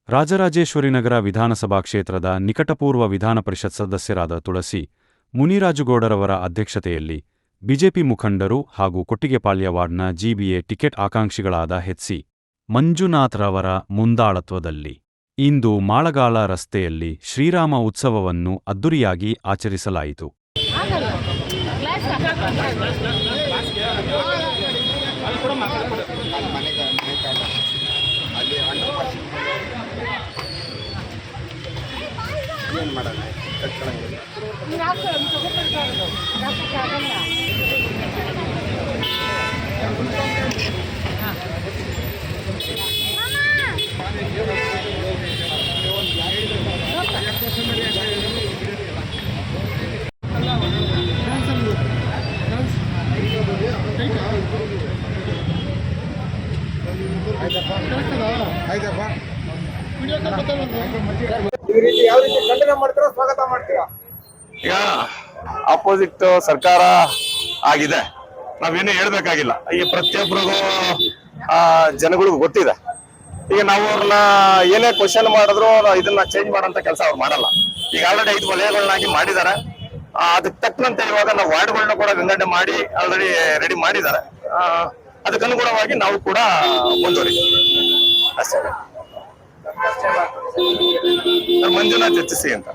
ರಾಜರಾಜೇಶ್ವರಿನಗರ ವಿಧಾನಸಭಾ ಕ್ಷೇತ್ರದ ನಿಕಟಪೂರ್ವ ವಿಧಾನ ಪರಿಷತ್ ಸದಸ್ಯರಾದ ತುಳಸಿ ಮುನಿರಾಜುಗೌಡರವರ ಅಧ್ಯಕ್ಷತೆಯಲ್ಲಿ ಬಿಜೆಪಿ ಮುಖಂಡರು ಹಾಗೂ ಕೊಟ್ಟಿಗೆಪಾಳ್ಯ ವಾರ್ಡ್ನ ಜಿಬಿಎ ಟಿಕೆಟ್ ಆಕಾಂಕ್ಷಿಗಳಾದ ಎಚ್.ಸಿ. ಮಂಜುನಾಥ್ರವರ ಮುಂದಾಳತ್ವದಲ್ಲಿ ಇಂದು ಮಾಳಗಾಲ ರಸ್ತೆಯಲ್ಲಿ ಶ್ರೀರಾಮ ಉತ್ಸವವನ್ನು ಅದ್ದೂರಿಯಾಗಿ ಆಚರಿಸಲಾಯಿತು. ಈಗ ಅಪೋಸಿಟ್ ಸರ್ಕಾರ ಆಗಿದೆ, ನಾವೇನು ಹೇಳ್ಬೇಕಾಗಿಲ್ಲ. ಈಗ ಪ್ರತಿಯೊಬ್ಬರಿಗೂ ಜನಗಳಿಗೂ ಗೊತ್ತಿದೆ. ಈಗ ನಾವು ಅವ್ರನ್ನ ಏನೇ ಕ್ವಶನ್ ಮಾಡಿದ್ರು ಇದನ್ನ ಚೇಂಜ್ ಮಾಡೋಂಥ ಕೆಲಸ ಅವ್ರು ಮಾಡಲ್ಲ. ಈಗ ಆಲ್ರೆಡಿ 5 ವಲಯಗಳನ್ನಾಗಿ ಮಾಡಿದ್ದಾರೆ. ಅದಕ್ಕೆ ತಕ್ಕಂತೆ ಇವಾಗ ನಾವು ವಾರ್ಡ್ಗಳನ್ನ ಕೂಡ ವಿಂಗಡಣೆ ಮಾಡಿ ಆಲ್ರೆಡಿ ರೆಡಿ ಮಾಡಿದ್ದಾರೆ. ಅದಕ್ಕನುಗುಣವಾಗಿ ನಾವು ಕೂಡ ಮುಂದುವರಿತೀವಿ ಅಷ್ಟೇ. ಮಂಜುನಾಥ್ ಎಚ್.ಸಿ. ಅಂತ.